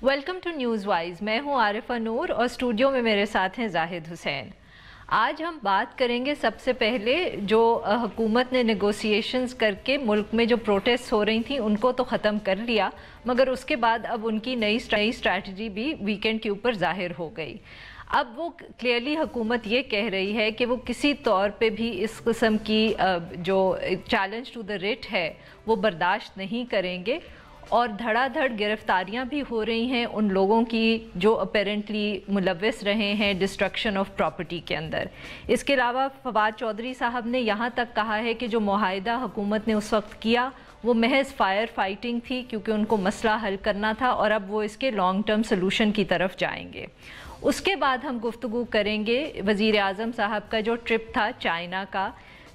Welcome to news wise. मैं हूं आरिफा नूर और स्टूडियो में मेरे साथ हैं जाहिद हुसैन। आज हम बात करेंगे सबसे पहले जो हुकूमत ने नेगोशिएशंस करके मुल्क में जो प्रोटेस्ट हो रही थी उनको तो ख़त्म कर लिया, मगर उसके बाद अब उनकी नई स्ट्रैटेजी भी वीकेंड के ऊपर ज़ाहिर हो गई। अब वो क्लियरली हुकूमत ये कह रही है कि वो किसी तौर पे भी इस किस्म की जो चैलेंज टू द रिट है वो बर्दाश्त नहीं करेंगे और धड़ाधड़ गिरफ्तारियां भी हो रही हैं उन लोगों की जो अपेरेंटली मुलव्वस रहे हैं डिस्ट्रक्शन ऑफ प्रॉपर्टी के अंदर। इसके अलावा फवाद चौधरी साहब ने यहाँ तक कहा है कि जो मुआहिदा हुकूमत ने उस वक्त किया वो महज फायर फाइटिंग थी, क्योंकि उनको मसला हल करना था और अब वो इसके लॉन्ग टर्म सोल्यूशन की तरफ जाएंगे। उसके बाद हम गुफ्तगू करेंगे वज़ीर आज़म साहब का जो ट्रिप था चाइना का,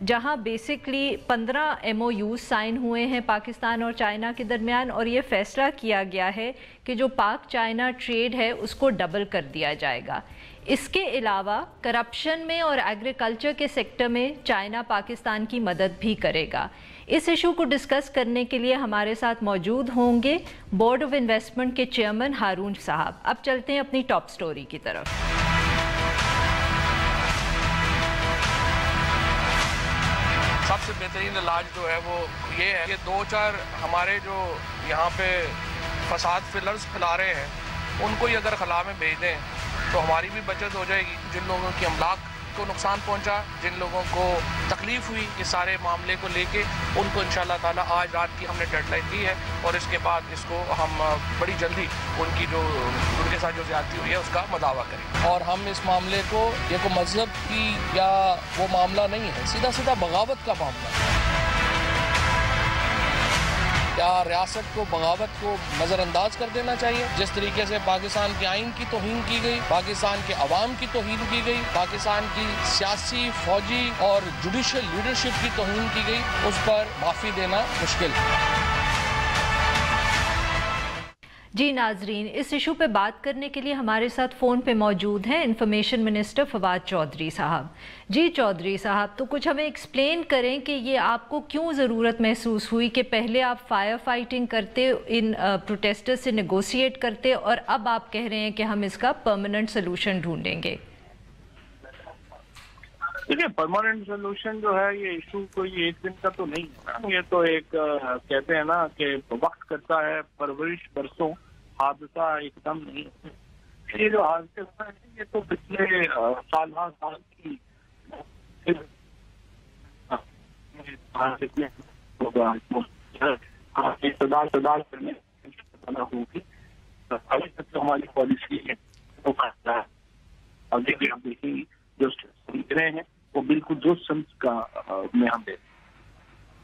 जहां बेसिकली 15 MOU साइन हुए हैं पाकिस्तान और चाइना के दरमियान, और ये फैसला किया गया है कि जो पाक चाइना ट्रेड है उसको डबल कर दिया जाएगा। इसके अलावा करप्शन में और एग्रीकल्चर के सेक्टर में चाइना पाकिस्तान की मदद भी करेगा। इस इशू को डिस्कस करने के लिए हमारे साथ मौजूद होंगे बोर्ड ऑफ इन्वेस्टमेंट के चेयरमैन हारून साहब। अब चलते हैं अपनी टॉप स्टोरी की तरफ। सबसे बेहतरीन इलाज जो है वो ये है कि 2-4 हमारे जो यहाँ पे फसाद फिलर्स फैला रहे हैं उनको ही अगर खला में भेज दें तो हमारी भी बचत हो जाएगी। जिन लोगों की अमलाक को नुकसान पहुँचा, जिन लोगों को तकलीफ़ हुई इस सारे मामले को लेके, उनको इंशाअल्लाह ताला आज रात की हमने डेडलाइन दी है और इसके बाद इसको हम बड़ी जल्दी उनकी जो उनके साथ जो ज़्यादती हुई है उसका मदावा करें। और हम इस मामले को ये कोई मजहब की या वो मामला नहीं है, सीधा सीधा बगावत का मामला है। क्या रियासत को बगावत को नज़रअंदाज कर देना चाहिए? जिस तरीके से पाकिस्तान के आइन की तौहीन की गई, पाकिस्तान के अवाम की तौहीन की गई, पाकिस्तान की सियासी, फौजी और जुडिशल लीडरशिप की तौहीन की गई, उस पर माफ़ी देना मुश्किल है। जी नाजरीन, इस इशू पे बात करने के लिए हमारे साथ फ़ोन पे मौजूद हैं इंफॉर्मेशन मिनिस्टर फवाद चौधरी साहब। जी चौधरी साहब, तो कुछ हमें एक्सप्लेन करें कि ये आपको क्यों ज़रूरत महसूस हुई कि पहले आप फायर फाइटिंग करते, इन प्रोटेस्टर्स से नेगोशिएट करते और अब आप कह रहे हैं कि हम इसका परमानेंट सोल्यूशन ढूंढेंगे। देखिए, परमानेंट सोल्यूशन जो है ये इशू कोई एक दिन का तो नहीं है ना। ये तो एक कहते हैं ना कि वक्त करता है परवरिश बरसों, हादसा एकदम नहीं है। ये जो हादसा है ये तो पिछले साल की इक़्तिदार करने होगी। अभी तक तो हमारी पॉलिसी है तो अब देखेंगे जो रहे हैं वो बिल्कुल जो समझ का में हम दे।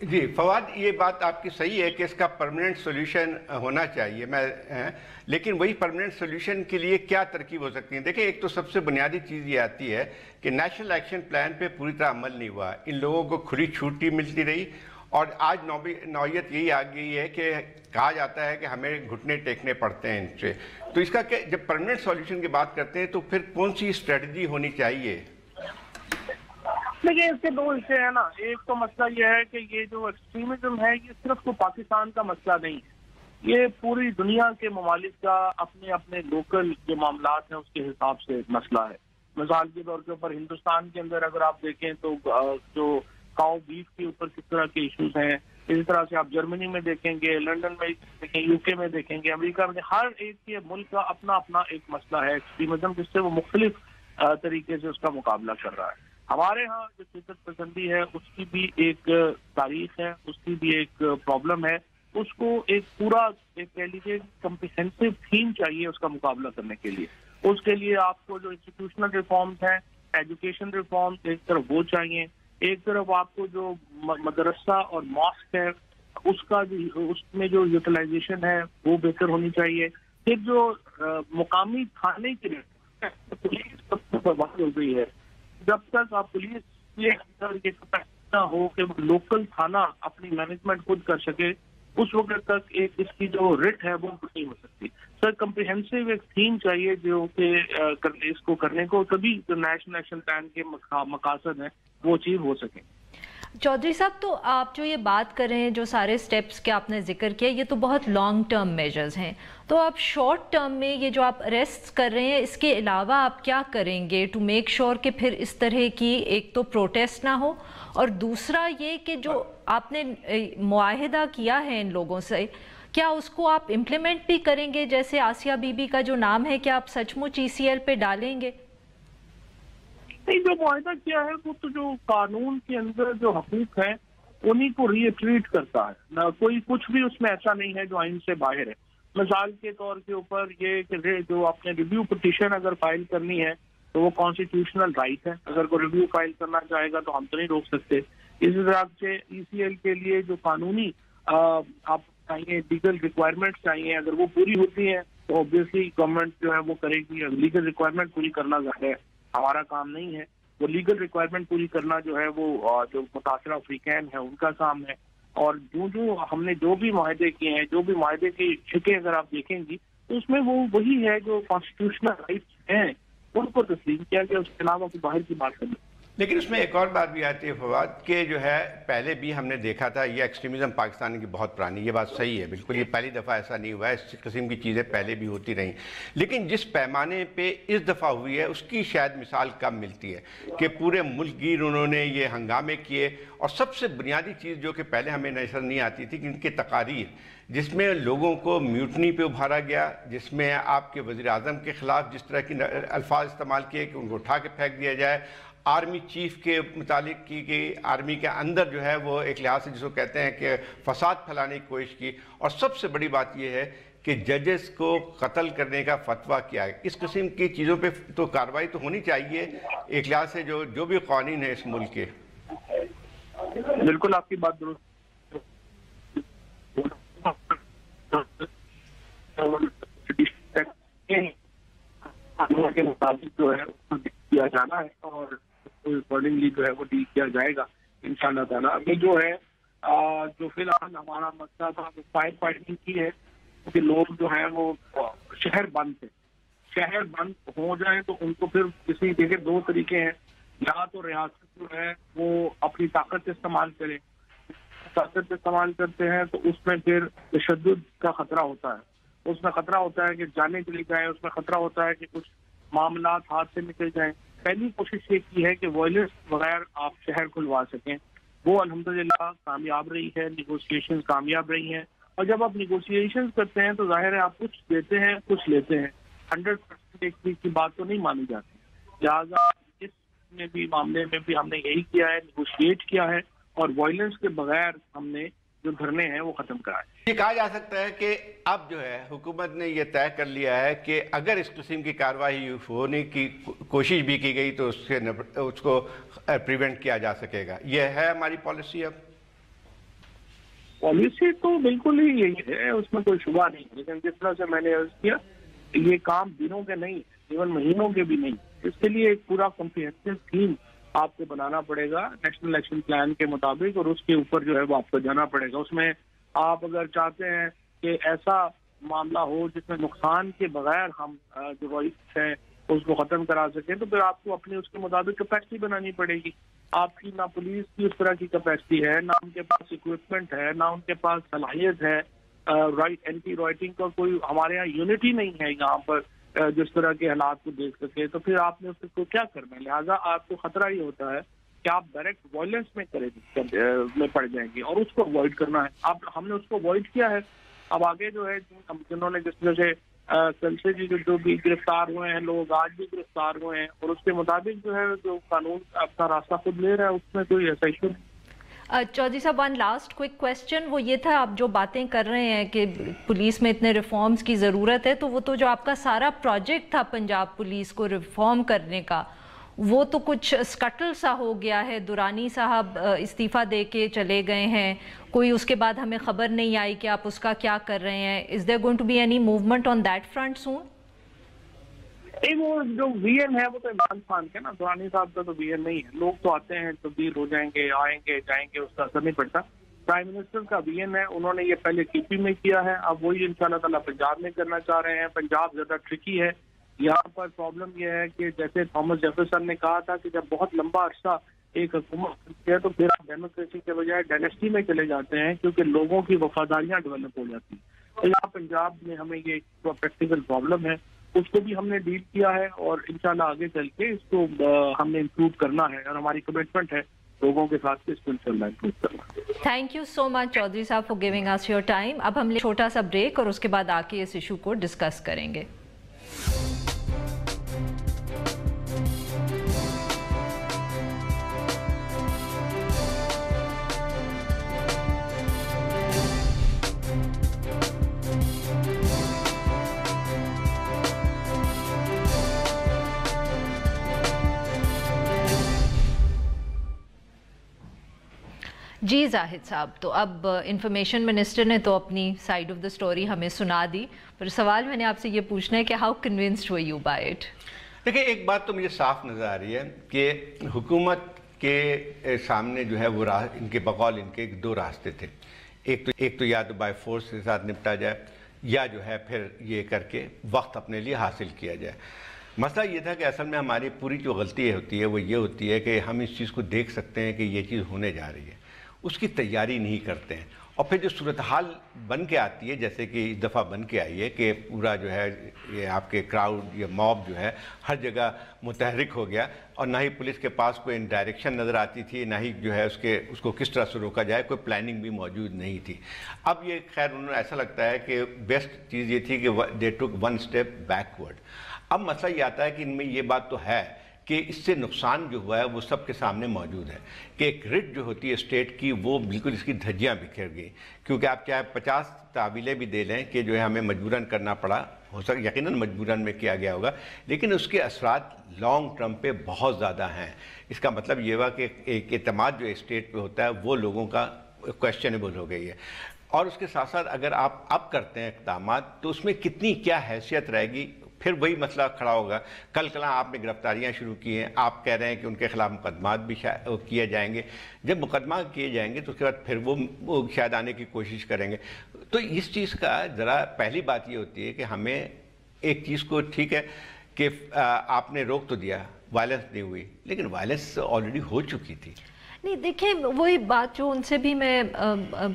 जी फवाद, ये बात आपकी सही है कि इसका परमानेंट सोल्यूशन होना चाहिए, लेकिन वही परमानेंट सोल्यूशन के लिए क्या तरकीब हो सकती है? देखिए, एक तो सबसे बुनियादी चीज़ ये आती है कि नेशनल एक्शन प्लान पे पूरी तरह अमल नहीं हुआ। इन लोगों को खुली छुट्टी मिलती रही और आज नौयत यही आ गई है कि कहा जाता है कि हमें घुटने टेकने पड़ते हैं इनसे। तो इसका जब परमानेंट सोल्यूशन की बात करते हैं तो फिर कौन सी स्ट्रेटजी होनी चाहिए? देखिए, इसके दो हिस्से हैं ना। एक तो मसला ये है कि ये जो एक्सट्रीमिज्म है ये सिर्फ तो पाकिस्तान का मसला नहीं है, ये पूरी दुनिया के ममालिक का अपने अपने लोकल जो मामलात हैं उसके हिसाब से मसला है। मिसाल के तौर के ऊपर हिंदुस्तान के अंदर अगर आप देखें तो जो काउ बीफ के ऊपर किस तरह के इशूज हैं, इसी तरह से आप जर्मनी में देखेंगे, लंदन में देखेंगे, यूके में देखेंगे, अमेरिका में, हर एक के मुल्क का अपना अपना एक मसला है एक्सट्रीमिज्म, जिससे वो मुख्तलिफ तरीके से उसका मुकाबला कर रहा है। हमारे यहाँ जो शिद्दत पसंदी है उसकी भी एक तारीख है, उसकी भी एक प्रॉब्लम है। उसको एक पूरा एक कह लीजिए कम्प्रिहेंसिव थीम चाहिए उसका मुकाबला करने के लिए। उसके लिए आपको जो इंस्टीट्यूशनल रिफॉर्म्स हैं, एजुकेशन रिफॉर्म्स, एक तरफ वो चाहिए, एक तरफ आपको जो मदरसा और मॉस्क है उसका जो उसमें जो यूटिलाइजेशन है वो बेहतर होनी चाहिए। फिर जो मुकामी थाने के लिए पुलिस बर्बाद हो गई है, जब तक आप पुलिस ये ना हो कि लोकल थाना अपनी मैनेजमेंट खुद कर सके, उस वक्त तक एक इसकी जो रिट है वो नहीं हो सकती। सर, कम्प्रिहेंसिव एक थीम चाहिए जो कि इसको करने को, तभी जो नेशनल एक्शन प्लान के मकासद हैं वो अचीव हो सके। चौधरी साहब, तो आप जो ये बात कर रहे हैं, जो सारे स्टेप्स के आपने जिक्र किया, ये तो बहुत लॉन्ग टर्म मेजर्स हैं, तो आप शॉर्ट टर्म में ये जो आप अरेस्ट कर रहे हैं, इसके अलावा आप क्या करेंगे टू मेक श्योर कि फिर इस तरह की एक तो प्रोटेस्ट ना हो, और दूसरा ये कि जो आपने मुआहिदा किया है इन लोगों से, क्या उसको आप इम्प्लीमेंट भी करेंगे? जैसे आसिया बीबी का जो नाम है, क्या आप सचमुच ECL पे डालेंगे? नहीं, जो मुआहिदा किया है वो तो जो कानून के अंदर जो हकूक है उन्हीं को रीट्रीट करता है ना, कोई कुछ भी उसमें ऐसा नहीं है जो आइन से बाहर है। मिसाल के तौर के ऊपर ये कि जो आपने रिव्यू पिटीशन अगर फाइल करनी है तो वो कॉन्स्टिट्यूशनल राइट है, अगर कोई रिव्यू फाइल करना चाहेगा तो हम तो नहीं रोक सकते। इस हिसाब से ECL के लिए जो कानूनी आप चाहिए, लीगल रिक्वायरमेंट्स चाहिए, अगर वो पूरी होती हैं तो ऑब्वियसली गवर्नमेंट जो है वो करेगी। लीगल रिक्वायरमेंट पूरी करना ज़्यादा है, हमारा काम नहीं है। वो लीगल रिक्वायरमेंट पूरी करना जो है वो जो मुतासरा अफ्रीकैन है उनका काम है। और जो हमने जो भी मुआहदे किए हैं, जो भी मुआहदे की शिकें अगर आप देखेंगी तो उसमें वो वही है जो कॉन्स्टिट्यूशनल राइट्स हैं उनको तस्लीम किया गया, उसके अलावा कोई बाहर की बात करनी। लेकिन उसमें एक और बात भी आती है फवाद, के जो है पहले भी हमने देखा था ये एक्सट्रीमिज़म पाकिस्तान की बहुत पुरानी, ये बात सही है बिल्कुल, ये पहली दफ़ा ऐसा नहीं हुआ है, इस किस्म की चीज़ें पहले भी होती रहीं, लेकिन जिस पैमाने पे इस दफ़ा हुई है उसकी शायद मिसाल कम मिलती है कि पूरे मुल्क गिर उन्होंने ये हंगामे किए। और सबसे बुनियादी चीज़ जो कि पहले हमें नज़र नहीं आती थी कि इनकी तकारीर जिसमें लोगों को म्यूटनी पे उभारा गया, जिसमें आपके वज़ीर आज़म के ख़िलाफ़ जिस तरह की अल्फाज इस्तेमाल किए कि उनको उठा के फेंक दिया जाए, आर्मी चीफ के मुतालिक की गई, आर्मी के अंदर जो है वो एक लिहाज से जिसको कहते हैं कि फसाद फैलाने की कोशिश की, और सबसे बड़ी बात यह है कि जजेस को कत्ल करने का फतवा किया है। इस किस्म की चीज़ों पे तो कार्रवाई तो होनी चाहिए एक लिहाज से, जो भी कानून है इस मुल्क के। बिल्कुल आपकी बात दुरुस्त के मुताबिक जो है किया जाना है और अकॉर्डिंगली जो है वो डील किया जाएगा इंशाअल्लाह ताला। अभी जो है जो फिलहाल हमारा मसला था वो फायर फाइटिंग की है, क्योंकि लोग जो है वो शहर बंद थे, शहर बंद हो जाए तो उनको फिर किसी देखिए दो तरीके हैं, या तो रियासत जो है वो अपनी ताकत इस्तेमाल करे, ताकत इस्तेमाल करते हैं तो उसमें फिर तशद्दुद का खतरा होता है, उसमें खतरा होता है कि जाने चली जाए, उसमें खतरा होता है कि कुछ मामलात हाथ से निकल जाए। पहली कोशिश ये की है कि वायलेंस बगैर आप शहर खुलवा सकें, वो अल्हम्दुलिल्लाह कामयाब रही है, निगोशिएशंस कामयाब रही हैं। और जब आप निगोशिएशंस करते हैं तो जाहिर है आप कुछ देते हैं कुछ लेते हैं, 100% एक चीज की बात तो नहीं मानी जाती। लिहाजा इस मामले में भी हमने यही किया है, निगोशिएट किया है और वायलेंस के बगैर हमने जो धरने हैं वो खत्म कराए। ये कहा जा सकता है कि अब जो है हुकूमत ने ये तय कर लिया है कि अगर इस किस्म की कार्रवाई होने की कोशिश भी की गई तो उसको प्रिवेंट किया जा सकेगा। ये है हमारी पॉलिसी। अब पॉलिसी तो बिल्कुल ही यही है, उसमें कोई शुबा नहीं, लेकिन जिस तरह से मैंने अर्ज किया ये काम दिनों के नहीं, केवल महीनों के भी नहीं, इसके लिए एक पूरा कॉम्प्रिहेंसिव थीम आपको बनाना पड़ेगा नेशनल एक्शन प्लान के मुताबिक, और उसके ऊपर जो है वो आपको जाना पड़ेगा। उसमें आप अगर चाहते हैं कि ऐसा मामला हो जिसमें नुकसान के बगैर हम जो वाइस है उसको खत्म करा सकें, तो फिर आपको अपनी उसके मुताबिक कैपेसिटी बनानी पड़ेगी। आपकी ना पुलिस की उस तरह की कैपेसिटी है, ना उनके पास इक्विपमेंट है, ना उनके पास सलाहियत है, राइट एंटी राइटिंग का कोई हमारे यहाँ यूनिटी नहीं है यहाँ पर जिस तरह के हालात को देख सके, तो फिर आपने उसको क्या करना है। लिहाजा आपको खतरा ये होता है कि आप डायरेक्ट वायलेंस में में पड़ जाएंगे और उसको अवॉइड करना है। आप हमने उसको अवॉइड किया है। अब आगे जो है जिन्होंने जिस तरह से कल से जो भी गिरफ्तार हुए हैं लोग, आज भी गिरफ्तार हुए हैं, और उसके मुताबिक जो है जो कानून अपना रास्ता खुद ले रहा है, उसमें कोई ऐसा इशू नहीं। चौधरी साहब, वन लास्ट क्विक क्वेश्चन, वो ये था, आप जो बातें कर रहे हैं कि पुलिस में इतने रिफॉर्म्स की ज़रूरत है, तो वो तो जो आपका सारा प्रोजेक्ट था पंजाब पुलिस को रिफॉर्म करने का, वो तो कुछ स्कटल सा हो गया है। दुरानी साहब इस्तीफ़ा दे के चले गए हैं, कोई उसके बाद हमें खबर नहीं आई कि आप उसका क्या कर रहे हैं। Is there going to be any movement on that front soon? नहीं, वो जो VN है वो तो इमरान खान के ना, दुरानी साहब का तो VN नहीं है। लोग तो आते हैं तब्दील हो जाएंगे, आएंगे जाएंगे, उसका असर नहीं पड़ता। प्राइम मिनिस्टर का VN है, उन्होंने ये पहले TP में किया है, अब वही इंशाअल्लाह ताला पंजाब में करना चाह रहे हैं। पंजाब ज्यादा ट्रिकी है, यहाँ पर प्रॉब्लम यह है कि जैसे थॉमस जेफरसन ने कहा था कि जब बहुत लंबा अरसा ایک حکومت ہے تو پھر آپ ڈیموکریسی کے بجائے ڈائنیسٹی میں چلے جاتے ہیں کیونکہ لوگوں کی وفاداریاں ڈیولپ ہو جاتی ہیں. تو یہاں پنجاب میں ہمیں یہ پریکٹیکل پرابلم ہے, اس کو بھی ہم نے ڈیل کیا ہے اور انشاءاللہ آگے چل کے اس کو ہم نے امپروو کرنا ہے اور ہماری کمٹمنٹ ہے لوگوں کے ساتھ اس کو انشاءاللہ امپروو کرنا. Thank you so much Chaudhry صاحب for giving us your time. اب ہم چھوٹا سا بریک اور اس کے بعد آ کے اس ایشو کو ڈسکس کریں گے. جی زاہد صاحب, تو اب انفارمیشن منسٹر نے تو اپنی سائیڈ آف دا سٹوری ہمیں سنا دی, پر سوال میں نے آپ سے یہ پوچھنا ہے کہ how convinced were you by it؟ دیکھیں ایک بات تو مجھے صاف نظر آ رہی ہے کہ حکومت کے سامنے جو ہے وہ ان کے بقول ان کے دو راستے تھے. ایک تو یا تو بائی فورس کے ساتھ نپٹا جائے یا جو ہے پھر یہ کر کے وقت اپنے لیے حاصل کیا جائے. مسئلہ یہ تھا کہ اصل میں ہماری پوری جو غلطی ہوتی ہے وہ یہ ہوتی ہے کہ ہم اس چیز کو دیکھ سکتے ہیں کہ یہ چیز ہونے جا رہی ہے, اس کی تیاری نہیں کرتے ہیں, اور پھر جو صورتحال بن کے آتی ہے جیسے کہ اس دفعہ بن کے آئی ہے کہ پورا جو ہے یہ آپ کے کراؤڈ یا موب جو ہے ہر جگہ متحرک ہو گیا, اور نہ ہی پولیس کے پاس کوئی ڈائریکشن نظر آتی تھی, نہ ہی جو ہے اس کو کس طرح سے روکا جائے, کوئی پلاننگ بھی موجود نہیں تھی. اب یہ خیر انہوں نے ایسا لگتا ہے کہ بیسٹ چیز یہ تھی کہ دے ٹک ون اسٹیپ بیکورڈ. اب مسئلہ یہ آتا ہے کہ ان میں یہ بات تو ہے کہ اس سے نقصان جو ہوا ہے وہ سب کے سامنے موجود ہے کہ ایک رٹ جو ہوتی ہے اسٹیٹ کی وہ بالکل اس کی دھجیاں بکھر گئی, کیونکہ آپ چاہے 50 تعویلیں بھی دے لیں کہ جو ہے ہمیں مجبوراً کرنا پڑا, ہو سکتا یقیناً مجبوراً میں کیا گیا ہوگا, لیکن اس کے اثرات لانگ ٹرم پہ بہت زیادہ ہیں. اس کا مطلب یہ ہوا کہ ایک اعتماد جو اسٹیٹ پہ ہوتا ہے وہ لوگوں کا کویسچنیبل ہو گئی ہے. اور اس کے ساتھ ساتھ اگر آپ اب کرتے ہیں اقدامات تو اس میں کتنی کیا حیثیت رہے گی, پھر وہی مسئلہ کھڑا ہوگا. کل کلاں آپ نے گرفتاریاں شروع کی ہیں, آپ کہہ رہے ہیں کہ ان کے خلاف مقدمات بھی کیے جائیں گے. جب مقدمات کیے جائیں گے تو اس کے بعد پھر وہ شاید آنے کی کوشش کریں گے. تو اس چیز کا ذرا پہلی بات یہ ہوتی ہے کہ ہمیں ایک چیز کو, ٹھیک ہے کہ آپ نے روک تو دیا, وائلنس نہیں ہوئی, لیکن وائلنس آلریڈی ہو چکی تھی. نہیں دیکھیں, وہی بات جو ان سے بھی میں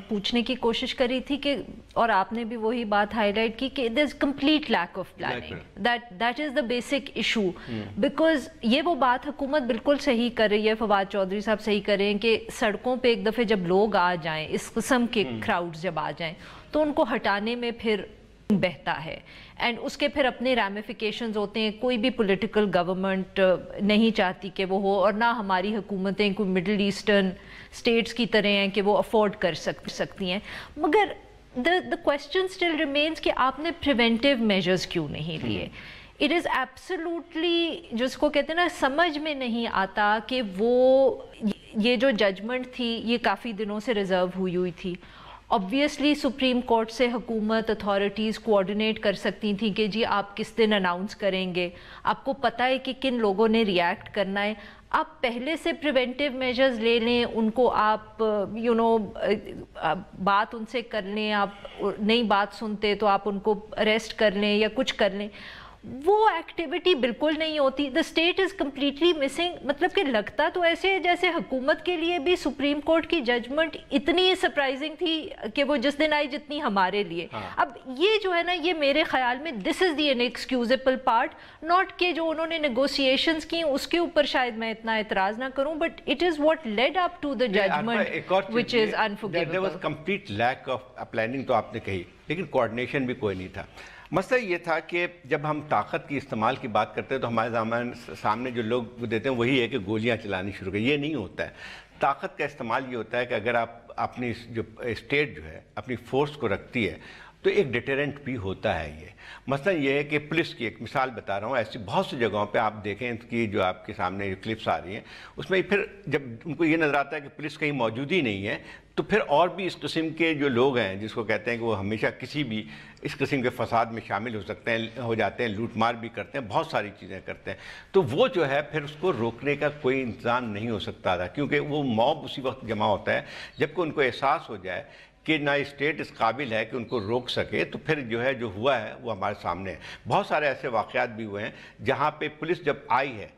پوچھنے کی کوشش کری تھی کہ, اور آپ نے بھی وہی بات ہائی لائٹ کی کہ there is complete lack of planning, that is the basic issue, because یہ وہ بات حکومت بالکل صحیح کر رہی ہے, فواد چودھری صاحب صحیح کر رہے ہیں کہ سڑکوں پہ ایک دفعہ جب لوگ آ جائیں, اس قسم کے کراؤڈز جب آ جائیں تو ان کو ہٹانے میں پھر بہتا ہے, اینڈ اس کے پھر اپنے ریمیفیکیشنز ہوتے ہیں. کوئی بھی پولیٹیکل گورنمنٹ نہیں چاہتی کہ وہ ہو, اور نہ ہماری حکومتیں کوئی مڈل ایسٹرن اسٹیٹس کی طرح ہیں کہ وہ افورڈ کر سکتی ہیں. مگر the question still remains کہ آپ نے پریونٹیو میجرز کیوں نہیں لیے. It is absolutely, جس کو کہتے ہیں نا, سمجھ میں نہیں آتا کہ وہ یہ جو ججمنٹ تھی یہ کافی دنوں سے ریزرو ہوئی تھی. obviously سپریم کورٹ سے حکومت اتھارٹیز کوآرڈینیٹ کر سکتی تھیں کہ جی آپ کس دن اناؤنس کریں گے, آپ کو پتہ ہے کہ کن لوگوں نے ریئیکٹ کرنا ہے, آپ پہلے سے پریونٹیو میجرز لے لیں, ان کو آپ بات ان سے کر لیں, آپ نئی بات سنتے تو آپ ان کو اریسٹ کر لیں یا کچھ کر لیں. وہ ایکٹیویٹی بالکل نہیں ہوتی. The state is completely missing. مطلب کہ لگتا تو ایسے ہے جیسے حکومت کے لیے بھی سپریم کورٹ کی ججمنٹ اتنی سرپرائزنگ تھی کہ وہ جس دن آئی جتنی ہمارے لیے. اب یہ جو ہے نا, یہ میرے خیال میں دس از دی انیکسکیوزیبل پارٹ, ناٹ کہ جو انہوں نے نیگوسیشنز کی اس کے اوپر شاید میں اتنا اعتراض نہ کروں, but it is what lead up to the judgement which is unforgivable. There was complete lack of planning, تو آپ نے کہی, لیکن کوآرڈینیشن بھی کوئی نہیں تھا. مسئلہ یہ تھا کہ جب ہم طاقت کی استعمال کی بات کرتے ہیں تو ہمارے سامنے جو لوگ دیتے ہیں وہی ہے کہ گولیاں چلانی شروع کریں. یہ نہیں ہوتا ہے. طاقت کا استعمال یہ ہوتا ہے کہ اگر آپ اپنی جو اسٹیٹ جو ہے اپنی فورس کو رکھتی ہے تو ایک ڈیٹرنٹ بھی ہوتا ہے. یہ مثلا یہ ہے کہ پولیس کی ایک مثال بتا رہا ہوں, ایسی بہت سی جگہوں پہ آپ دیکھیں کہ جو آپ کے سامنے جو کلپس آ رہی ہیں اس میں پھر جب ان کو یہ نظر آتا ہے کہ پولیس کہیں موجود ہی نہیں ہے تو پھر اور بھی اس قسم کے جو لوگ ہیں جس کو کہتے ہیں کہ وہ ہمیشہ کسی بھی اس قسم کے فساد میں شامل ہو جاتے ہیں, لوٹ مار بھی کرتے ہیں, بہت ساری چیزیں کرتے ہیں. تو وہ جو ہے پھر اس کو روکنے کا کوئی انتظام نہیں ہو سکتا تھا, کیونکہ وہ موب اسی وقت جمع ہوتا ہے جبکہ ان کو احساس ہو جائے کہ نہ اسٹیٹ اس قابل ہے کہ ان کو روک سکے. تو پھر جو ہے جو ہوا ہے وہ ہمارے سامنے ہے. بہت سارے ایسے واقعات بھی ہوئے ہیں جہاں پہ پولیس جب آئی ہے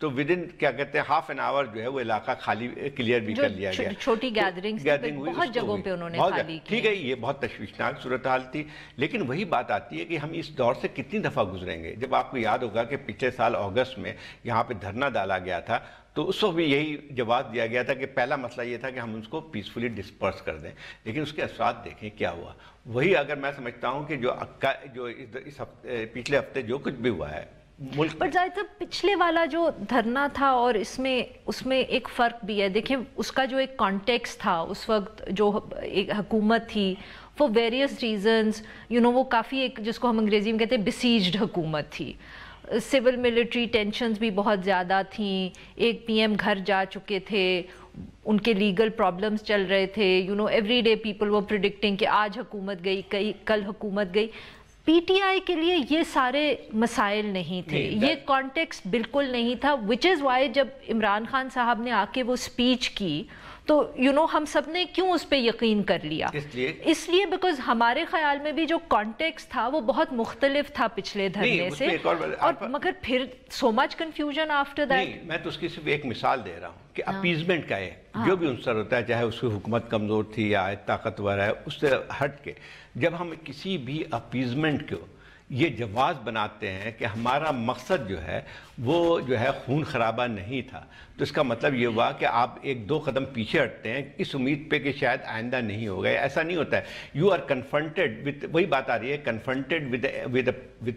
تو ود ان کیا کہتے ہیں ہاف این آور جو ہے وہ علاقہ خالی کلیئر بھی کر لیا گیا. چھوٹی گیدرنگ بہت جگہوں پہ انہوں نے خالی کی. ٹھیک ہے, یہ بہت تشویشناک صورتحال تھی, لیکن وہی بات آتی ہے کہ ہم اس دور سے کتنی دفعہ گزریں گے. جب آپ کو یاد ہوگا کہ پچھلے سال اگست میں یہاں پہ دھرنا ڈالا گیا تھا, تو اس وقت بھی یہی جواب دیا گیا تھا کہ پہلا مسئلہ یہ تھا کہ ہم اس کو پیسفلی ڈسپرس کر دیں, لیکن اس کے اثرات دیکھیں کیا ہوا. وہی اگر میں سمجھتا ہوں کہ جو اس پچھلے ہفتے جو کچھ بھی ہوا ہے ملک, پر زاہد صاحب پچھلے والا جو دھرنا تھا اور اس میں ایک فرق بھی ہے. دیکھیں اس کا جو ایک کانٹیکس تھا اس وقت, جو ایک حکومت تھی فور ویریس ریزنز وہ کافی ایک جس کو ہم انگریزی میں کہتے ہیں بسیجڈ حکومت تھی. سول ملٹری ٹینشنز بھی بہت زیادہ تھیں, ایک پی ایم گھر جا چکے تھے, ان کے لیگل پرابلمز چل رہے تھے. ایوری ڈے پیپل وہ پریڈکٹنگ کہ آج حکومت گئی, کل حکومت گئی. پی ٹی آئی کے لیے یہ سارے مسائل نہیں تھے, یہ کانٹیکسٹ بالکل نہیں تھا, وچ از وائی جب عمران خان صاحب نے آ کے وہ اسپیچ کی تو ہم سب نے کیوں اس پہ یقین کر لیا؟ اس لیے بیکاز ہمارے خیال میں بھی جو کانٹیکسٹ تھا وہ بہت مختلف تھا پچھلے دھرنے سے, اور مگر پھر سو مچ کنفیوژن آفٹر دیٹ. میں تو اس کی صرف ایک مثال دے رہا ہوں کہ اپیزمنٹ کا ہے, جو بھی عنصر ہوتا ہے, چاہے اس کی حکومت کمزور تھی یا طاقتور ہے, اس سے ہٹ کے جب ہم کسی بھی اپیزمنٹ کو یہ جواز بناتے ہیں کہ ہمارا مقصد جو ہے وہ جو ہے خون خرابہ نہیں تھا, تو اس کا مطلب یہ ہوا کہ آپ ایک دو قدم پیچھے ہٹتے ہیں اس امید پہ کہ شاید آئندہ نہیں ہوگا. ایسا نہیں ہوتا ہے. یو آر کنفرنٹڈ وتھ, وہی بات آ رہی ہے, کنفرنٹڈ ود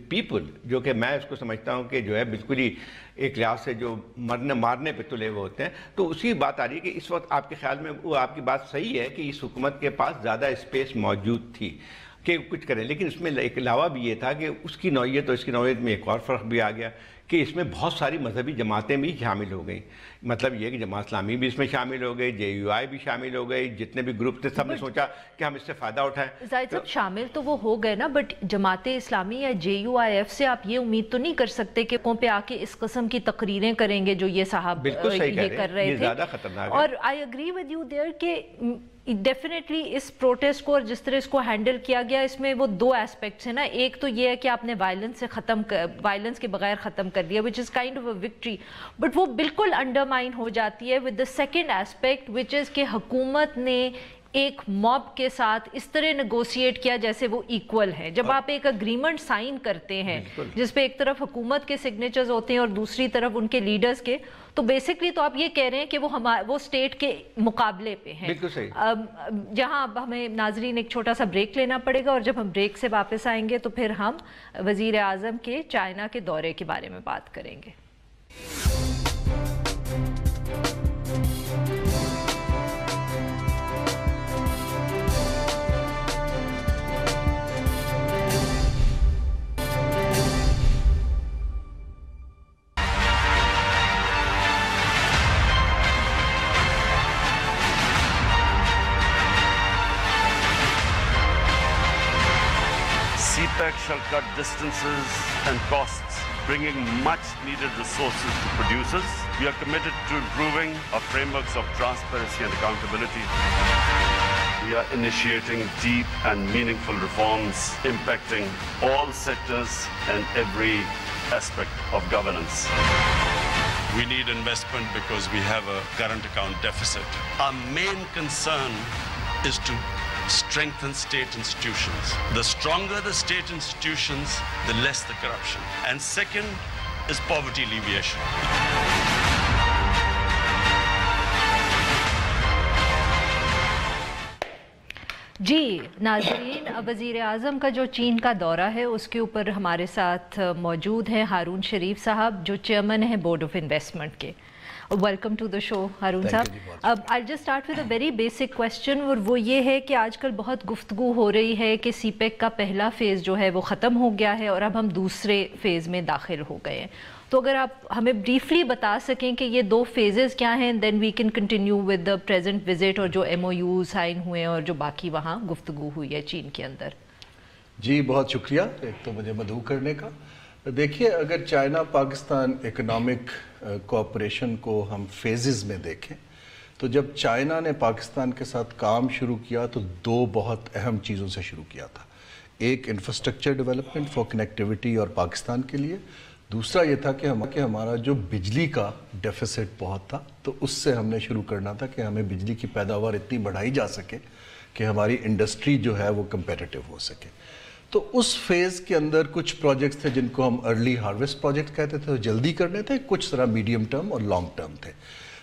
پیپل, جو کہ میں اس کو سمجھتا ہوں کہ جو ہے بالکل ہی ایک لحاظ سے جو مارنے پہ تلے ہوئے ہوتے ہیں. تو اسی بات آ رہی ہے کہ اس وقت آپ کے خیال میں وہ آپ کی بات صحیح ہے کہ اس حکومت کے پاس زیادہ اسپیس موجود تھی کہ کچھ کریں, لیکن اس میں ایک علاوہ بھی یہ تھا کہ اس کی نوعیت اور اس کی نوعیت میں ایک اور فرق بھی آ گیا کہ اس میں بہت ساری مذہبی جماعتیں بھی شامل ہو گئیں. مطلب یہ کہ جماعت اسلامی بھی اس میں شامل ہو گئی, JUI بھی شامل ہو گئی, جتنے بھی گروپ تھے سب نے سوچا کہ ہم اس سے فائدہ اٹھائیں. زاہد صاحب شامل تو وہ ہو گئے نا, بٹ جماعت اسلامی یا JUIF سے آپ یہ امید تو نہیں کر سکتے کہ کون پہ آ کے اس قسم کی تقریریں کریں گے جو یہ صاحب یہ کر رہے تھے. زیادہ خطرناک ہے. اور I agree with you there کہ ڈیفینیٹلی اس پروٹیسٹ کو اور جس طرح اس کو ہینڈل کیا گیا اس میں وہ دو ایسپیکٹس ہیں نا. ایک تو یہ ہے کہ آپ نے وائلنس کے بغیر ختم کر دیا, which is kind of a victory, but وہ بالکل انڈرمائن ہو جاتی ہے with the second aspect, which is کہ حکومت نے ایک موب کے ساتھ اس طرح نیگوشیٹ کیا جیسے وہ ایکول ہے. جب آپ ایک اگریمنٹ سائن کرتے ہیں جس پہ ایک طرف حکومت کے سگنیچرز ہوتے ہیں اور دوسری طرف ان کے لیڈرز کے, تو بیسکلی تو آپ یہ کہہ رہے ہیں کہ وہ سٹیٹ کے مقابلے پہ ہیں. بالکل صحیح. جہاں اب ہمیں ناظرین ایک چھوٹا سا بریک لینا پڑے گا, اور جب ہم بریک سے واپس آئیں گے تو پھر ہم وزیر اعظم کے چائنا کے دورے کے بارے میں بات کریں گے. CPEC shall cut distances and costs, bringing much needed resources to producers. We are committed to improving our frameworks of transparency and accountability. We are initiating deep and meaningful reforms impacting all sectors and every aspect of governance. We need investment because we have a current account deficit. Our main concern is to strengthen state institutions. The stronger the state institutions, the less the corruption. And second is poverty alleviation. جی ناظرین, وزیر اعظم کا جو چین کا دورہ ہے اس کے اوپر ہمارے ساتھ موجود ہیں ہارون شریف صاحب, جو چیئرمین ہیں بورڈ آف انویسٹمنٹ کے. ویلکم ٹو دا شو ہارون صاحب. اب I just start with a very basic question, اور وہ یہ ہے کہ آج کل بہت گفتگو ہو رہی ہے کہ CPEC کا پہلا فیز جو ہے وہ ختم ہو گیا ہے اور اب ہم دوسرے فیز میں داخل ہو گئے ہیں. تو اگر آپ ہمیں بریفلی بتا سکیں کہ یہ دو فیزز کیا ہیں, then we can continue with the present visit اور جو MOU سائن ہوئے ہیں اور جو باقی وہاں گفتگو ہوئی ہے چین کے اندر. جی بہت شکریہ ایک تو مجھے مدعو کرنے کا. دیکھیے اگر چائنا پاکستان اکنامک کوآپریشن کو ہم فیزز میں دیکھیں تو جب چائنا نے پاکستان کے ساتھ کام شروع کیا تو دو بہت اہم چیزوں سے شروع کیا تھا. ایک انفراسٹرکچر ڈیولپمنٹ فار کنیکٹیوٹی اور پاکستان کے لیے, दूसरा ये था कि हमारा जो बिजली का डेफिसिट बहुत था, तो उससे हमने शुरू करना था कि हमें बिजली की पैदावार इतनी बढ़ाई जा सके कि हमारी इंडस्ट्री जो है वो कंपेटिटिव हो सके। तो उस फेज़ के अंदर कुछ प्रोजेक्ट्स थे जिनको हम अर्ली हार्वेस्ट प्रोजेक्ट कहते थे, तो जल्दी करने थे, कुछ तरह मीडियम टर्म और लॉन्ग टर्म थे।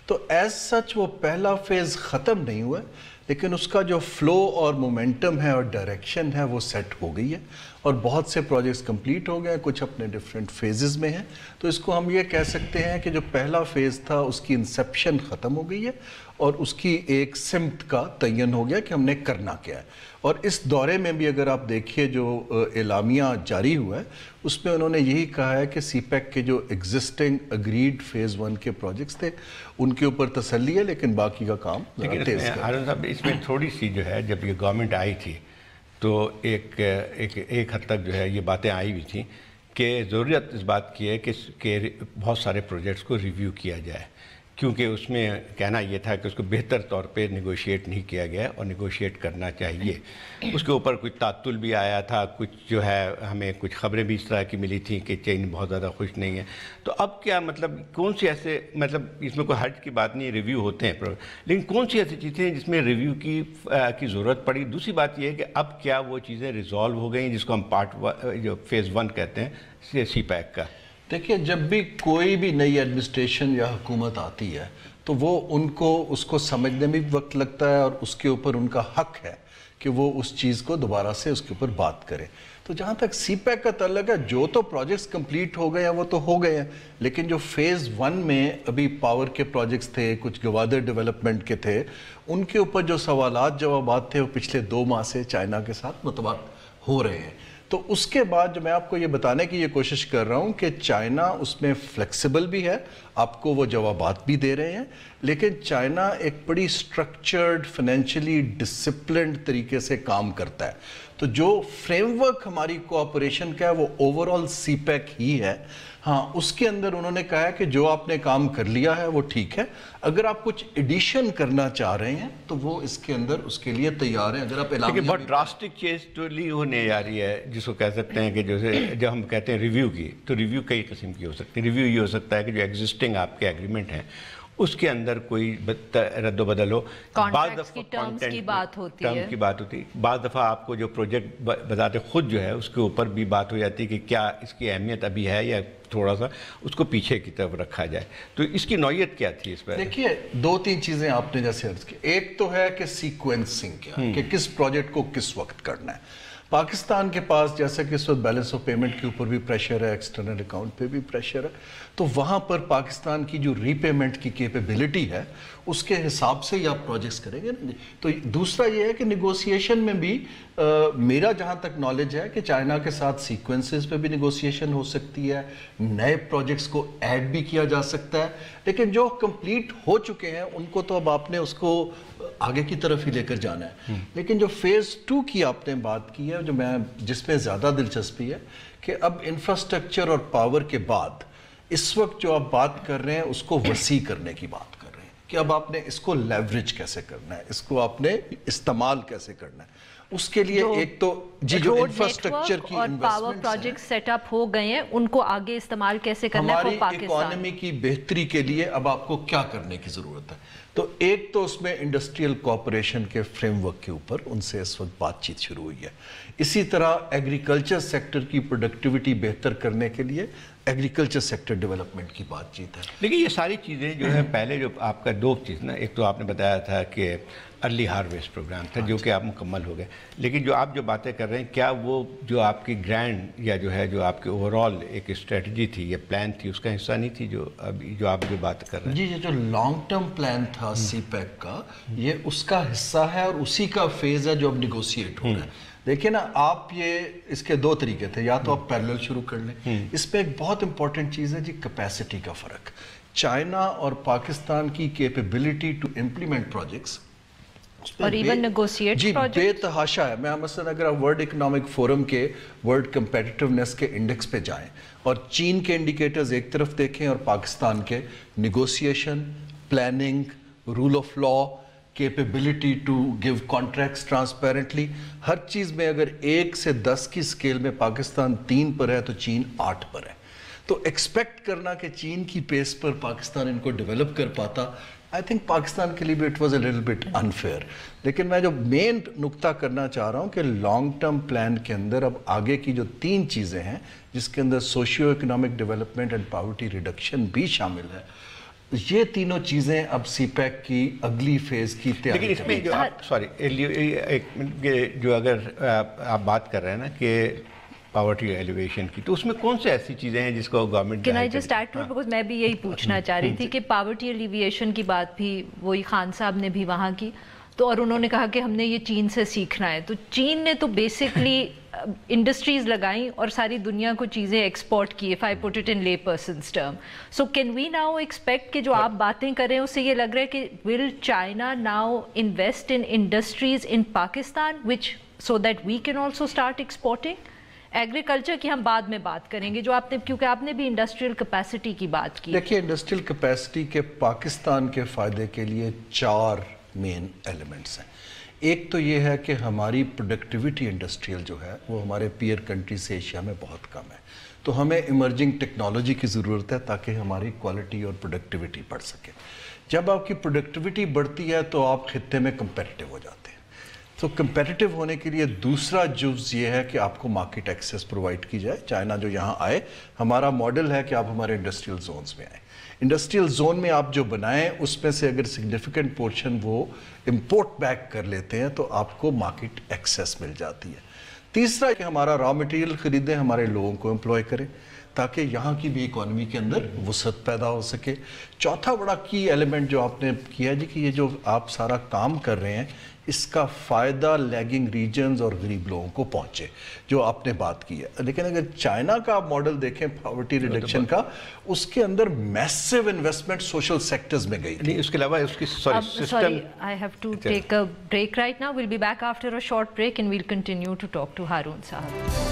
तो एज सच वो पहला फेज़ ख़त्म नहीं हुआ, लेकिन उसका जो फ्लो और मोमेंटम है और डायरेक्शन है वो सेट हो गई है और बहुत से प्रोजेक्ट्स कंप्लीट हो गए, कुछ अपने डिफरेंट फेजेस में हैं। तो इसको हम ये कह सकते हैं कि जो पहला फेज़ था उसकी इंसेप्शन ख़त्म हो गई है और उसकी एक सिमत का तयन हो गया कि हमने करना क्या है। और इस दौरे में भी अगर आप देखिए जो एलामिया जारी हुआ है उसमें उन्होंने यही कहा है कि सीपैक के जो एग्जिस्टिंग अग्रीड फेज़ 1 के प्रोजेक्ट्स थे उनके ऊपर तसल्ली है, लेकिन बाकी का काम तेज़ है। आनंद साहब, इसमें थोड़ी सी जो है, जब ये गवर्नमेंट आई थी तो एक हद तक जो है ये बातें आई हुई थी कि ज़रूरत इस बात की है कि बहुत सारे प्रोजेक्ट्स को रिव्यू किया जाए, क्योंकि उसमें कहना यह था कि उसको बेहतर तौर पे निगोशिएट नहीं किया गया और निगोशिएट करना चाहिए। उसके ऊपर कुछ तात्तुल भी आया था, कुछ जो है हमें कुछ खबरें भी इस तरह की मिली थी कि चीन बहुत ज़्यादा खुश नहीं है। तो अब क्या मतलब कौन सी ऐसे, मतलब इसमें कोई हर्ज की बात नहीं, रिव्यू होते हैं, लेकिन कौन सी ऐसी चीज़ें हैं जिसमें रिव्यू की ज़रूरत पड़ी? दूसरी बात यह है कि अब क्या वो चीज़ें रिजॉल्व हो गई जिसको हम जो फेज़ 1 कहते हैं सीपैक का? देखिए, जब भी कोई भी नई एडमिनिस्ट्रेशन या हुकूमत आती है तो वो उसको समझने में भी वक्त लगता है और उसके ऊपर उनका हक है कि वो उस चीज़ को दोबारा से उसके ऊपर बात करें। तो जहाँ तक सीपैक का ताल्लुक है, जो तो प्रोजेक्ट्स कंप्लीट हो गए हैं वो तो हो गए हैं, लेकिन जो फेज़ 1 में अभी पावर के प्रोजेक्ट्स थे, कुछ गवादर डेवलपमेंट के थे, उनके ऊपर जो सवालात जवाबात थे वो पिछले 2 माह से चाइना के साथ मुतबाक हो रहे हैं। तो उसके बाद जो मैं आपको ये बताने की ये कोशिश कर रहा हूँ कि चाइना उसमें फ्लेक्सिबल भी है, आपको वो जवाबात भी दे रहे हैं, लेकिन चाइना एक बड़ी स्ट्रक्चर्ड, फाइनेंशियली डिसिप्लिन्ड तरीके से काम करता है। तो जो फ्रेमवर्क हमारी कोऑपरेशन का है वो ओवरऑल सीपैक ही है। हाँ, उसके अंदर उन्होंने कहा है कि जो आपने काम कर लिया है वो ठीक है, अगर आप कुछ एडिशन करना चाह रहे हैं तो वो इसके अंदर उसके लिए तैयार हैं। अगर आप लेकिन बहुत ड्रास्टिक चेंज तो ली होने जा रही है, जिसको कह सकते हैं कि जैसे जब हम कहते हैं रिव्यू की, तो रिव्यू कई किस्म की हो सकती है। रिव्यू ये हो सकता है कि जो एग्जिस्टिंग आपके एग्रीमेंट हैं उसके अंदर कोई रद्दो बदल हो, टर्म्स की बात होती है, बाद दफ़ा आपको जो प्रोजेक्ट बताते खुद जो है उसके ऊपर भी बात हो जाती है कि क्या इसकी अहमियत अभी है या थोड़ा सा उसको पीछे की तरफ रखा जाए। तो इसकी नौयत क्या थी इस पर? देखिए, 2-3 चीज़ें आपने जैसे अर्ज की। एक तो है कि सीक्वेंसिंग क्या, कि किस प्रोजेक्ट को किस वक्त करना है। पाकिस्तान के पास जैसा कि इस वक्त बैलेंस ऑफ पेमेंट के ऊपर भी प्रेशर है, एक्सटर्नल अकाउंट पे भी प्रेशर है, तो वहाँ पर पाकिस्तान की जो रीपेमेंट की कैपेबिलिटी है उसके हिसाब से ही आप प्रोजेक्ट्स करेंगे ना। तो दूसरा ये है कि निगोशिएशन में भी मेरा जहाँ तक नॉलेज है कि चाइना के साथ सीक्वेंसेस पे भी निगोशिएशन हो सकती है, नए प्रोजेक्ट्स को ऐड भी किया जा सकता है, लेकिन जो कंप्लीट हो चुके हैं उनको तो अब आपने उसको आगे की तरफ ही लेकर जाना है। लेकिन जो फेज़ 2 की आपने बात की है, जिसमें ज़्यादा दिलचस्पी है कि अब इंफ्रास्ट्रक्चर और पावर के बाद इस वक्त जो आप बात कर रहे हैं उसको वसी करने की बात कर रहे हैं कि अब आपने इसको लेवरेज कैसे करना है, इसको आपने इस्तेमाल कैसे करना है। उसके लिए एक तो जो इंफ्रास्ट्रक्चर की और पावर प्रोजेक्ट सेटअप हो गए हैं उनको आगे इस्तेमाल कैसे करना है, हमारी इकोनॉमी की बेहतरी के लिए अब आपको क्या करने की जरूरत है। तो एक तो उसमें इंडस्ट्रियल कोऑपरेशन के फ्रेमवर्क के ऊपर उनसे इस वक्त बातचीत शुरू हुई है। इसी तरह एग्रीकल्चर सेक्टर की प्रोडक्टिविटी बेहतर करने के लिए एग्रीकल्चर सेक्टर डेवलपमेंट की बातचीत है। लेकिन ये सारी चीज़ें जो है पहले जो आपका 2 चीज़ ना, एक तो आपने बताया था कि अर्ली हार्वेस्ट प्रोग्राम था जो कि आप मुकम्मल हो गए, लेकिन जो आप जो बातें कर रहे हैं क्या वो जो आपकी ग्रैंड या जो है जो आपकी ओवरऑल एक स्ट्रेटजी थी या प्लान थी उसका हिस्सा नहीं थी जो अभी जो आप जो बात कर रहे हैं? जी, ये जो लॉन्ग टर्म प्लान था सीपैक का, ये उसका हिस्सा है और उसी का फेज़ है जो अब निगोशिएट हो रहा है। देखिए ना, आप ये इसके 2 तरीके थे, या तो आप पैरेलल शुरू कर लें। इसमें एक बहुत इंपॉर्टेंट चीज़ है जी, कैपेसिटी का फ़र्क। चाइना और पाकिस्तान की कैपेबिलिटी टू इम्प्लीमेंट प्रोजेक्ट्स और इवन नेगोशिएट प्रोजेक्ट बेतहाशा है। मैं मसलन अगर आप वर्ल्ड इकोनॉमिक फोरम के वर्ल्ड कंपेटिटिवनेस के इंडेक्स पे जाएं और चीन के इंडिकेटर्स एक तरफ देखें और पाकिस्तान के negotiation, planning, rule of law, capability to give contracts transparently, हर चीज़ में अगर 1 से 10 की स्केल में पाकिस्तान 3 पर है तो चीन 8 पर है। तो एक्सपेक्ट करना कि चीन की पेस पर पाकिस्तान इनको डेवलप कर पाता, आई थिंक पाकिस्तान के लिए भी it was a little bit unfair. लेकिन मैं जो मेन नुक्ता करना चाह रहा हूँ कि लॉन्ग टर्म प्लान के अंदर अब आगे की जो 3 चीज़ें हैं, जिसके अंदर socio economic development and poverty reduction भी शामिल है, ये तीनों चीज़ें अब सीपैक की अगली फेज़ की तैयारी। लेकिन इसमें जो आप एक मिनट, जो अगर आप बात कर रहे हैं ना कि पॉवर्टी एलिवेशन की, तो उसमें कौन से ऐसी चीज़ें हैं जिसको government can I just add to it, because मैं भी यही पूछना चाह रही थी कि पॉवर्टी एलिविएशन की बात भी वही खान साहब ने भी वहाँ की, तो और उन्होंने कहा कि हमने ये चीन से सीखना है। तो चीन ने तो बेसिकली इंडस्ट्रीज लगाई और सारी दुनिया को चीज़ें एक्सपोर्ट की, if I put it in lay persons term. So can we now expect कि जो आप बातें कर रहे हैं उससे ये लग रहा है कि will China now invest in industries in Pakistan which so that we can also start exporting? Agriculture की हम बाद में बात करेंगे, जो आपने, क्योंकि आपने भी इंडस्ट्रियल कैपेसिटी की बात की। देखिए, इंडस्ट्रियल कैपेसिटी के पाकिस्तान के फ़ायदे के लिए 4 मेन एलिमेंट्स हैं। एक तो ये है कि हमारी प्रोडक्टिविटी इंडस्ट्रियल जो है वो हमारे पीयर कंट्री से एशिया में बहुत कम है, तो हमें इमर्जिंग टेक्नोलॉजी की ज़रूरत है ताकि हमारी क्वालिटी और प्रोडक्टिविटी बढ़ सके। जब आपकी प्रोडक्टिविटी बढ़ती है तो आप खित्ते में कंपेटिटिव हो जाते हैं। तो कंपेटिटिव होने के लिए दूसरा जुज़ ये है कि आपको मार्केट एक्सेस प्रोवाइड की जाए। चाइना जो यहाँ आए, हमारा मॉडल है कि आप हमारे इंडस्ट्रियल जोन्स में आए। इंडस्ट्रियल जोन में आप जो बनाएं उसमें से अगर सिग्निफिकेंट पोर्शन वो इंपोर्ट बैक कर लेते हैं तो आपको मार्केट एक्सेस मिल जाती है। तीसरा कि हमारा रॉ मटेरियल खरीदें, हमारे लोगों को एम्प्लॉय करें ताकि यहाँ की भी इकोनॉमी के अंदर वसअत पैदा हो सके। चौथा बड़ा की एलिमेंट जो आपने किया जी कि ये जो आप सारा काम कर रहे हैं इसका फ़ायदा लैगिंग रीजन्स और गरीब लोगों को पहुँचे, जो आपने बात की है। लेकिन अगर चाइना का आप मॉडल देखें पॉवर्टी रिडक्शन का, उसके अंदर मैसिव इन्वेस्टमेंट सोशल सेक्टर्स में गई थी। उसके अलावा उसकी sorry, I have to take a break right now. We'll be back after a short break and we'll continue to talk to Haroon Sahab.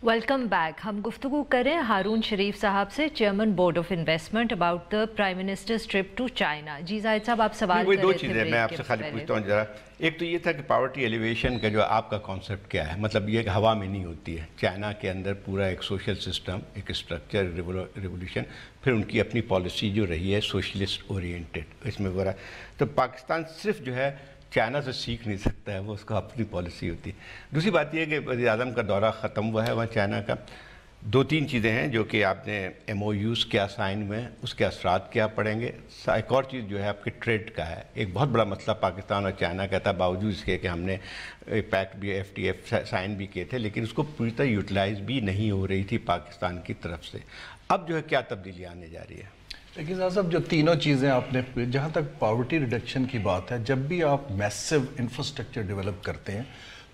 Welcome back. हम गुफ्तगू करें हारून शरीफ साहब से, chairman board of investment, about the prime minister's trip to China. जी जाहिद साहब, आप सवाल कर रहे थे। 2 चीज़ें मैं आपसे खाली पूछता हूँ जरा। एक तो ये था कि पॉवर्टी एलिवेशन का जो आपका कॉन्सेप्ट क्या है, मतलब ये हवा में नहीं होती है। चाइना के अंदर पूरा एक सोशल सिस्टम, एक स्ट्रक्चर, रिवोल्यूशन, फिर उनकी अपनी पॉलिसी जो रही है सोशलिस्ट ओरिएंटेड, इसमें वगैरह। तो पाकिस्तान सिर्फ जो है चाइना से सीख नहीं सकता है, वो उसका अपनी पॉलिसी होती है। दूसरी बात यह है कि वज़ीर आज़म का दौरा ख़त्म हुआ है वहाँ चाइना का। 2-3 चीज़ें हैं जो कि आपने MOUs क्या साइन हुए हैं, उसके असरात क्या पड़ेंगे। एक और चीज़ जो है आपके ट्रेड का है। एक बहुत बड़ा मसला पाकिस्तान और चाइना का था, बावजूद इसके कि हमने पैक्ट भी, FTA साइन भी किए थे, लेकिन उसको पूरी तरह यूटिलाइज़ भी नहीं हो रही थी पाकिस्तान की तरफ से। अब जो है क्या तब्दीली आने जा रही है? लेकिन साहब, जो तीनों चीज़ें आपने, जहाँ तक पॉवर्टी रिडक्शन की बात है, जब भी आप मैसिव इंफ्रास्ट्रक्चर डेवलप करते हैं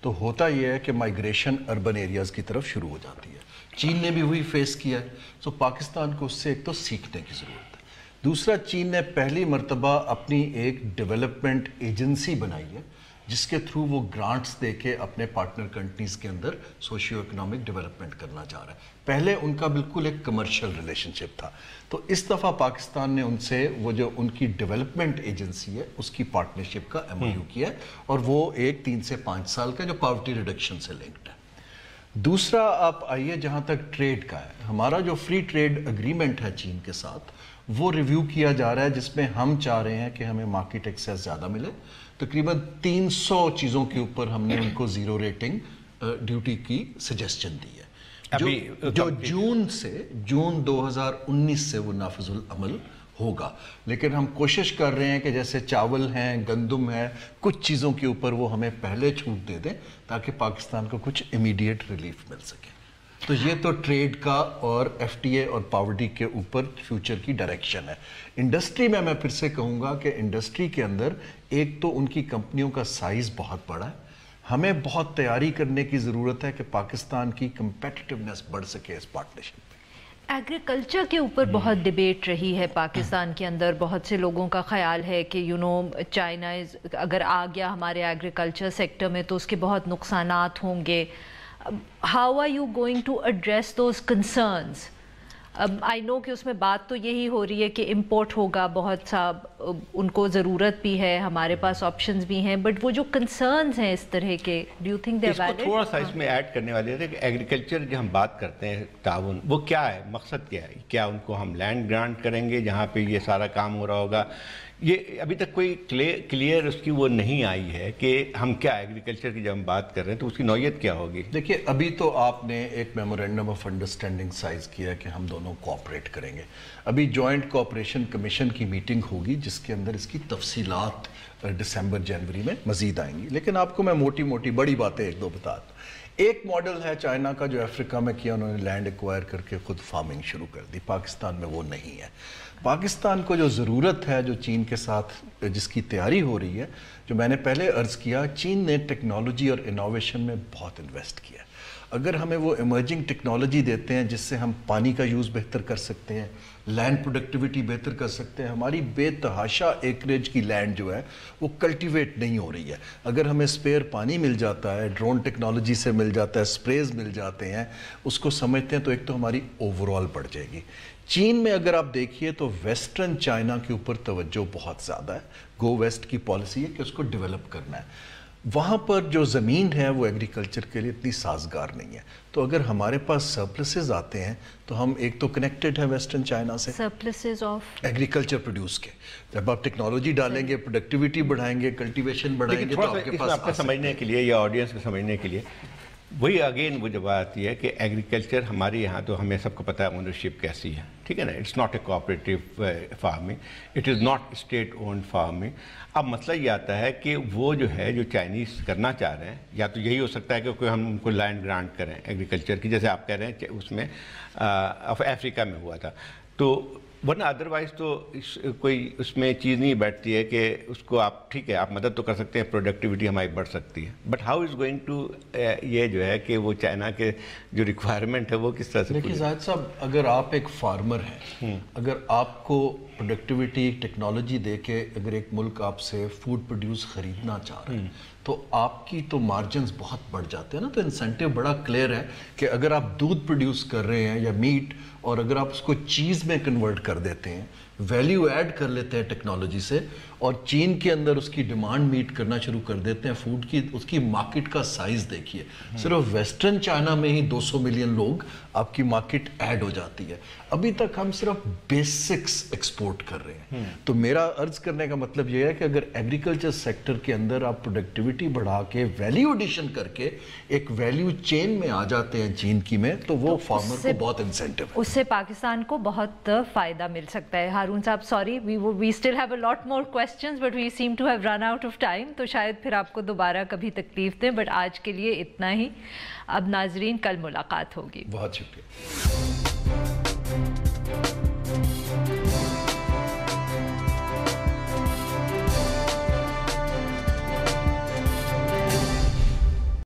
तो होता यह है कि माइग्रेशन अर्बन एरियाज़ की तरफ शुरू हो जाती है। चीन ने भी वही फेस किया है। तो पाकिस्तान को उससे एक तो सीखने की ज़रूरत है। दूसरा, चीन ने पहली मर्तबा अपनी एक डेवलपमेंट एजेंसी बनाई है जिसके थ्रू वो ग्रांट्स देके अपने पार्टनर कंट्रीज़ के अंदर सोशियो इकोनॉमिक डेवलपमेंट करना चाह रहा है। पहले उनका बिल्कुल एक कमर्शियल रिलेशनशिप था। तो इस दफ़ा पाकिस्तान ने उनसे वो जो उनकी डेवलपमेंट एजेंसी है उसकी पार्टनरशिप का MOU किया है, और वो एक 3 से 5 साल का जो पॉवर्टी रिडक्शन से लिंक्ड है। दूसरा, आप आइए जहाँ तक ट्रेड का है, हमारा जो फ्री ट्रेड एग्रीमेंट है चीन के साथ, वो रिव्यू किया जा रहा है, जिसमें हम चाह रहे हैं कि हमें मार्केट एक्सेस ज़्यादा मिले। तकरीबन 300 चीज़ों के ऊपर हमने उनको ज़ीरो रेटिंग ड्यूटी की सजेशन दी है, जो जून 2019 से वो नाफिजुल अमल होगा। लेकिन हम कोशिश कर रहे हैं कि जैसे चावल हैं, गंदम है, कुछ चीज़ों के ऊपर वो हमें पहले छूट दे दें ताकि पाकिस्तान को कुछ इमीडिएट रिलीफ मिल सके। तो ये तो ट्रेड का और FTA और पॉवर्टी के ऊपर फ्यूचर की डायरेक्शन है। इंडस्ट्री में मैं फिर से कहूँगा कि इंडस्ट्री के अंदर एक तो उनकी कंपनियों का साइज़ बहुत बड़ा है। हमें बहुत तैयारी करने की ज़रूरत है कि पाकिस्तान की कंपेटिटिवनेस बढ़ सके इस पार्टनरशिप में। एग्रीकल्चर के ऊपर बहुत डिबेट रही है पाकिस्तान के अंदर। बहुत से लोगों का ख्याल है कि चाइना अगर आ गया हमारे एग्रीकल्चर सेक्टर में तो उसके बहुत नुकसानात होंगे। How are you going to address those concerns? اب آئی نو کہ اس میں بات تو یہی ہو رہی ہے کہ امپورٹ ہوگا بہت سا، ان کو ضرورت بھی ہے، ہمارے پاس آپشنز بھی ہیں، بٹ وہ جو کنسرنز ہیں اس طرح کے، do you think they are valid? تھوڑا سا اس میں ایڈ کرنے والے تھے کہ ایگریکلچر جو ہم بات کرتے ہیں تعاون، وہ کیا ہے، مقصد کیا ہے؟ کیا ان کو ہم لینڈ گرانٹ کریں گے جہاں پہ یہ سارا کام ہو رہا ہوگا؟ یہ ابھی تک کوئی کلیئر اس کی وہ نہیں آئی ہے کہ ہم کیا ایگریکلچر کی جب ہم بات کر رہے ہیں تو اس کی نوعیت کیا ہوگی؟ دیکھیے ابھی تو آپ نے ایک میمورینڈم آف انڈرسٹینڈنگ سائز کیا کہ ہم دونوں کوآپریٹ کریں گے. ابھی جوائنٹ کوآپریشن کمیشن کی میٹنگ ہوگی جس کے اندر اس کی تفصیلات دسمبر جنوری میں مزید آئیں گی. لیکن آپ کو میں موٹی موٹی بڑی باتیں ایک دو بتا دوں. ایک ماڈل ہے چائنا کا جو افریقہ میں کیا، انہوں نے لینڈ ایکوائر کر کے خود فارمنگ شروع کر دی. پاکستان میں وہ نہیں ہے. پاکستان کو جو ضرورت ہے، جو چین کے ساتھ جس کی تیاری ہو رہی ہے، جو میں نے پہلے عرض کیا، چین نے ٹیکنالوجی اور انوویشن میں بہت انویسٹ کیا. اگر ہمیں وہ ایمرجنگ ٹیکنالوجی دیتے ہیں جس سے ہم پانی کا یوز بہتر کر سکتے ہیں، لینڈ پروڈکٹیوٹی بہتر کر سکتے ہیں، ہماری بے تحاشا ایکریج کی لینڈ جو ہے وہ کلٹیویٹ نہیں ہو رہی ہے. اگر ہمیں سپیئر پانی مل جاتا ہے، ڈرون ٹیکنالوجی سے مل جاتا ہے، سپریز مل جاتے ہیں، اس کو سمجھتے ہیں، تو ایک تو ہماری اوورآل بڑھ جائے گی. چین میں اگر آپ دیکھیے تو ویسٹرن چائنا کے اوپر توجہ بہت زیادہ ہے. گو ویسٹ کی پالیسی ہے کہ اس کو ڈیولپ کرنا ہے. وہاں پر جو زمین ہے وہ ایگریکلچر کے لیے اتنی سازگار نہیں ہے. تو اگر ہمارے پاس سرپلسز آتے ہیں تو ہم ایک تو کنیکٹڈ ہیں ویسٹرن چائنا سے، سرپلسز آف ایگریکلچر پروڈیوس کے. جب آپ ٹیکنالوجی ڈالیں گے، پروڈکٹیوٹی بڑھائیں گے، کلٹیویشن بڑھائیں گے، تو آپ کے پاس آپ کو سمجھنے کے لیے یا آڈینس کو سمجھنے کے لیے وہی اگین وہ جب آتی ہے کہ ایگریکلچر ہمارے یہاں تو ہمیں سب کو پتہ ہے اونرشپ کیسی ہے، ٹھیک ہے نا. It's not a cooperative farming, it is not state owned farming. اب مسئلہ یہ آتا ہے کہ وہ جو ہے جو چائنیز کرنا چاہ رہے ہیں، یا تو یہی ہو سکتا ہے کہ کوئی ہم ان کو لینڈ گرانٹ کریں ایگریکلچر کی، جیسے آپ کہہ رہے ہیں اس میں افریقہ میں ہوا تھا. تو ورنہ ادروائز تو کوئی اس میں چیز نہیں بیٹھتی ہے کہ اس کو آپ ٹھیک ہے آپ مدد تو کر سکتے ہیں، پروڈکٹیوٹی ہماری بڑھ سکتی ہے، but how is going to یہ جو ہے کہ وہ چائنا کے جو ریکوائرمنٹ ہے وہ کس طرح سے؟ دیکھیے زاہد صاحب، اگر آپ ایک فارمر ہیں، اگر آپ کو پروڈکٹیوٹی ٹیکنالوجی دے کے اگر ایک ملک آپ سے فوڈ پروڈیوس خریدنا چاہ رہے ہیں تو آپ کی تو مارجنز بہت بڑھ جاتے ہیں نا. تو انسینٹیو بڑا کلیئر ہے کہ اگر آپ دودھ پروڈیوس کر رہے ہیں یا میٹ، اور اگر آپ اس کو چیز میں کنورٹ کر دیتے ہیں، ویلیو ایڈ کر لیتے ہیں ٹیکنالوجی سے، اور چین کے اندر اس کی ڈیمانڈ میٹ کرنا شروع کر دیتے ہیں فوڈ کی، اس کی مارکیٹ کا سائز دیکھیے. صرف ویسٹرن چائنا میں ہی 200 ملین لوگ آپ کی مارکیٹ ایڈ ہو جاتی ہے. ابھی تک ہم صرف بیسکس ایکسپورٹ کر رہے ہیں. تو میرا عرض کرنے کا مطلب یہ ہے کہ اگر ایگریکلچر سیکٹر کے اندر آپ پروڈکٹیوٹی بڑھا کے ویلیو ایڈیشن کر کے ایک ویلیو چین میں آ جاتے ہیں چین کی میں، تو وہ فارمر کو بہت انسینٹیو ہے. اس سے پاکستان کو بہت فائدہ مل سکتا ہے. ہارون صاحب sorry, we still have a lot more questions but we seem to have run out of time, تو شاید پھر آپ کو دوبارہ کبھی تکلیف دیں، بٹ آج کے لیے اتنا ہی. اب ناظرین کل ملاقات ہوگی. بہت شکریہ.